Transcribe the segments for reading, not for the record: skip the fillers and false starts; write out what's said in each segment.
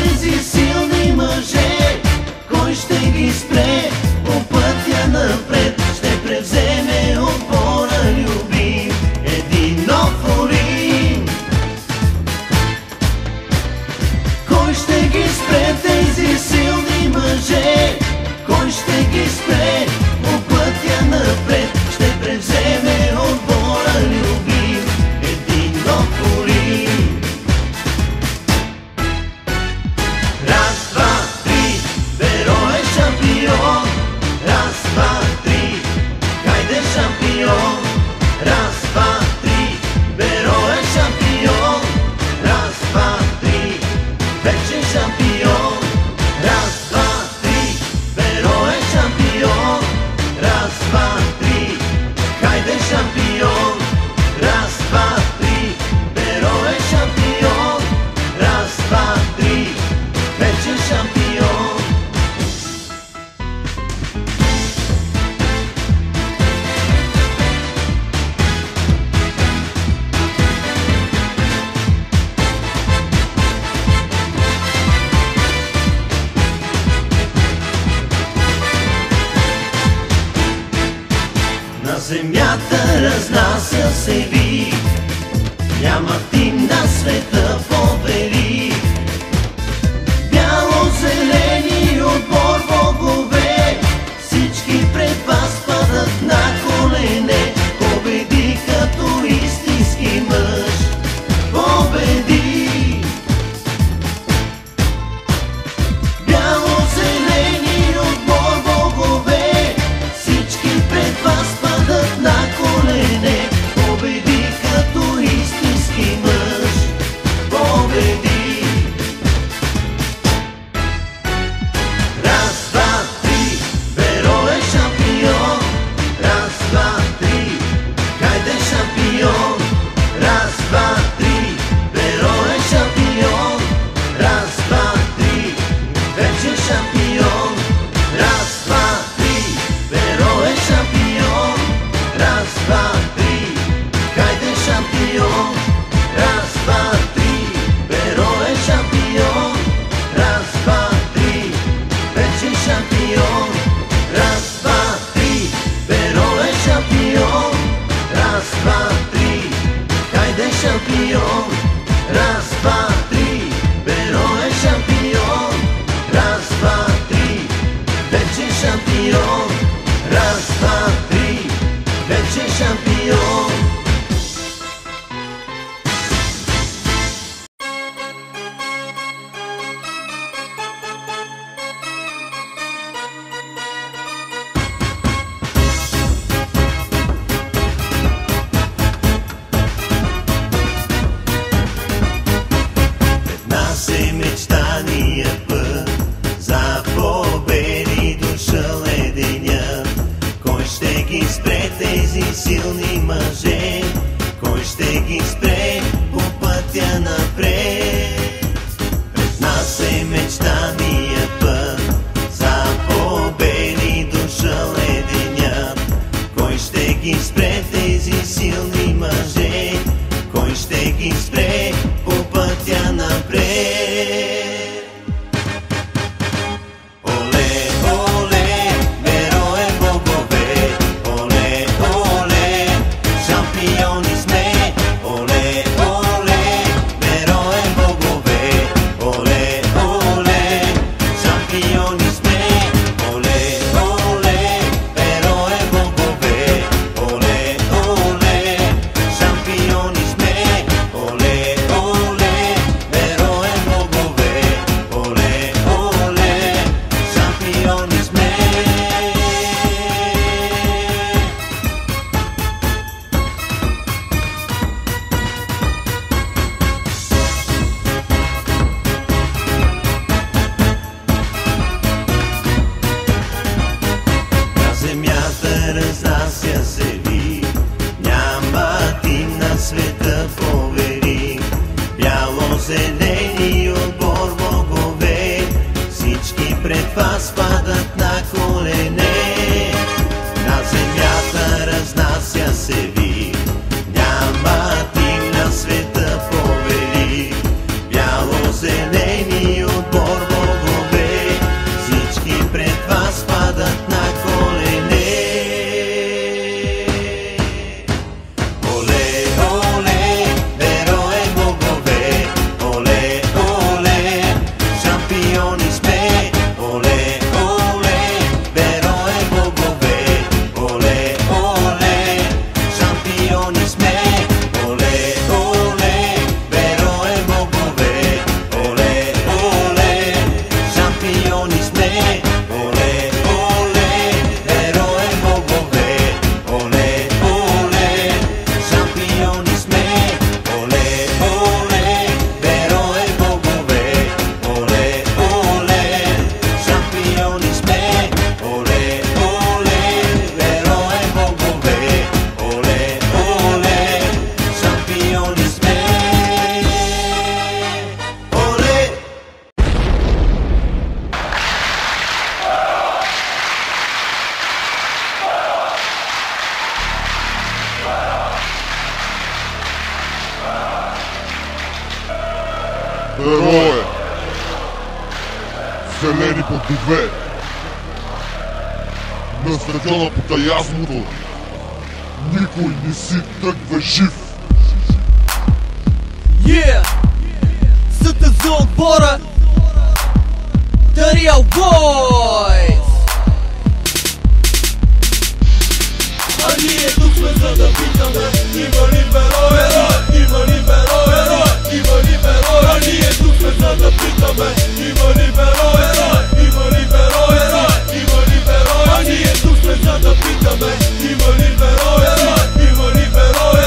тези силни мъже? Кой ще ги спре по пътя напред? Ще превземе отбора любим, един нов Олимп. Кой ще ги спре тези силни мъже? Кой ще ги спре по пътя напред? Ще превземе отбора любим, един нов Олимп. Раз, два, три, Беро е шампион. Раз, два, три, хайде шампион. Раз, два, три, Беро е шампион. Раз, два, три, вече шампион. Раз, два, три, Беро е шампион. Раз, два, три, хайде шампион. Раз, два, три, Беро е шампион. Раз, два, три, вече шампион. На земята разнася се вик, няма тим на света побери. Бяло-зелени отбор богове, всички пред вас падат на колене. Победи като истински мъж, победи. Бяло-зелени отбор богове, всички пред вас падат на колене. Победи като истински мъж, победи. Раз, два, три, Беро е шампион. Раз, два, три, хайде шампион. Раз, два, три, Беро е шампион. Раз, два, три, вече шампион. Раз, два, три, Беро е шампион. Раз, два, три, хайде шампион. Раз, два, три, Беро е шампион. Раз, два, три, вече шампион. Раз, два, три, Беро е шампион. Раз, два, три, хайде шампион. Раз, два, три, Беро е шампион. Раз, два, три, вече шампион. Раз, два, три, вече шампион. Пред нас е мечтания път, за победи дошъл е денят. Кой ще ги спре тези силни мъже? Кой ще ги спре по пътя напред? Пред нас е мечтания път, за победи дошъл е денят. Кой ще ги спре тези силни мъже? Кой ще ги спре по пътя напред? Оле, оле, Беро е богове. Оле, оле, шампиони сме. Оле, оле, Беро е богове. Оле, оле, шампиони сме. Оле, оле, Беро е богове. Оле, оле, шампиони сме. Оле, оле, Беро е богове. Оле, оле, шампиони сме. На земята разнася се вик, няма тим на света повери. Бяло-зелени отбор богове, всички пред вас падат на колене. На земята разнася се вик, няма тим на света повели. Бяло-зелени отбор Герое, зелени плодове на стадиона по Таясното. Никой не си тръгва жив. Съда за отбора The Real Boys. А ние тук сме за да питаме: има ли герой? Има ли герой? Има ли герой? А ние тук сме за да питаме: има ли герой? Има ли герой? Има ли герой? А ние тук сме за да питаме: има ли герой? Има ли герой?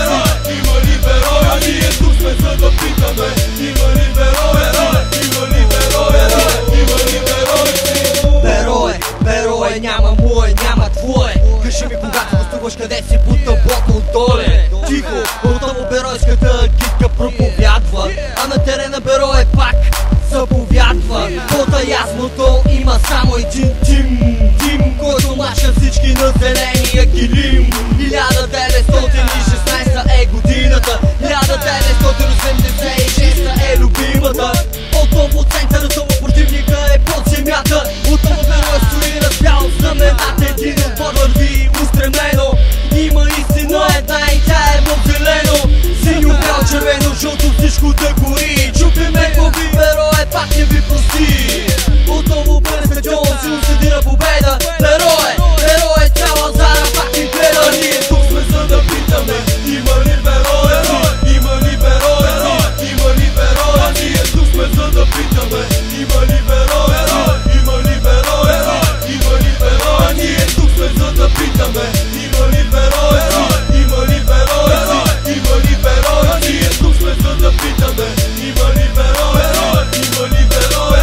Има ли герой? А ние тук сме за да питаме: има ли герой? Има ли герой? Има ли герой? Герой, няма мое, няма твое. Кажи ми, когато гостуваш, къде си по таблото доле. Тихо, отново беройската гидка проповядва, а на терена Берое пак заповядва. Пота ясното има само един тим, който маша всички на зеления килим. 1916 е годината, 1986 е любимата. Отново център, отново противника е под земята. Отново Берое стои разбял знамената, един отбор върви устремено. Има истина една и тя е в зелено. Синьо, бял, червено, жълто, всичко да гори. Чупиме глави, Берое пак не ви прости. Отново през стадион, силно седи на победа. Берое, цяла зара пак ни гледа. Ние тук сме за да питаме: има ли Берое? Има ли Берое? Има ли Берое? А ние тук сме за да питаме: има ли Берое? Има ли Берое? Има ли Берое? А ние тук сме за да питаме: има ли Берое? Има ли Берое? Има ли Берое? А ние тук сме за да питаме: има ли Берое? Има ли Берое?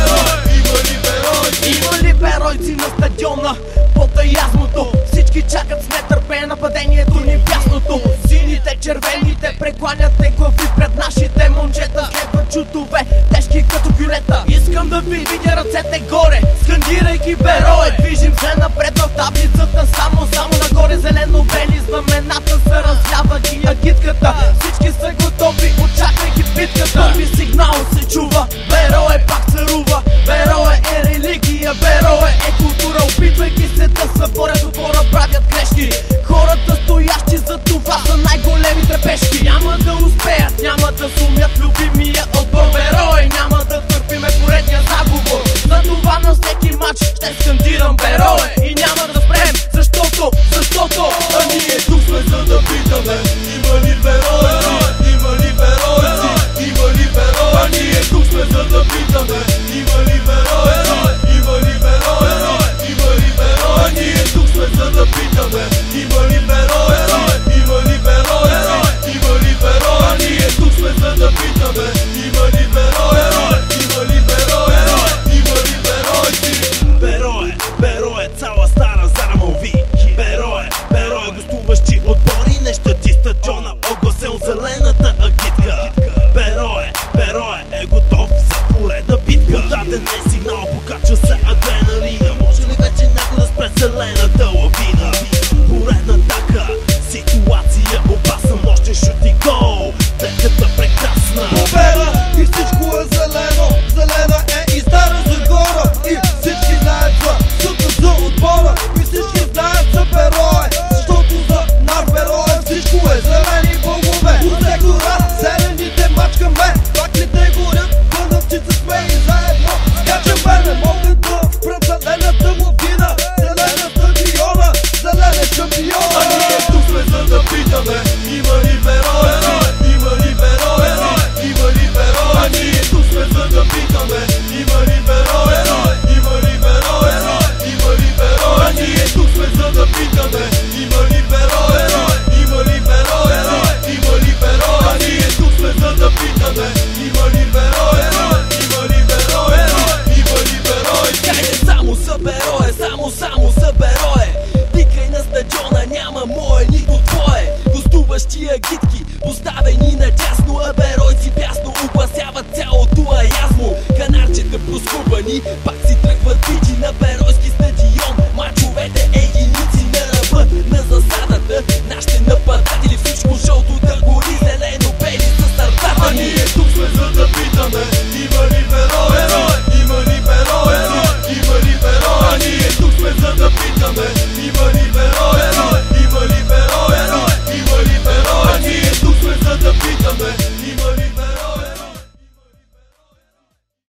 Има ли Берое? Има ли беройци на стадиона под ясното? Всички чакат с нетърпение нападението ни в ясното. Сините, червените прекланяте глави пред нашите момчета. Следват чутове, тежки като бюлета. Искам да ви видя ръцете горе, скандирайки Берое. Движим се напред в таблицата, само нагоре. Зелено-бели знамената се развяват и агитката. Всички са готови, очаквайки битката. Първи сигнал се чува, Берое пак царува. Берое е религия, Берое е култура. Опитвайки се да съборят отбора, правят грешки. Хората стоящи за това са най-големи трепешки. Няма да успеят, няма да сумят любимия отбор Берое. Няма да търпиме поредния заговор. За това на всеки матч ще скандирам Берое. И няма да спрем, защото а ние тук сме за да питаме: има ли Берое? Има ли Берое? Има ли Берое? А ние тук сме за да питаме: има ли Берое? Има ли Берое? Има ли Берое? А ние тук сме за да питаме: има ли Берое? Има ли Берое? Има ли Берое? А ние тук сме за да питаме: има ли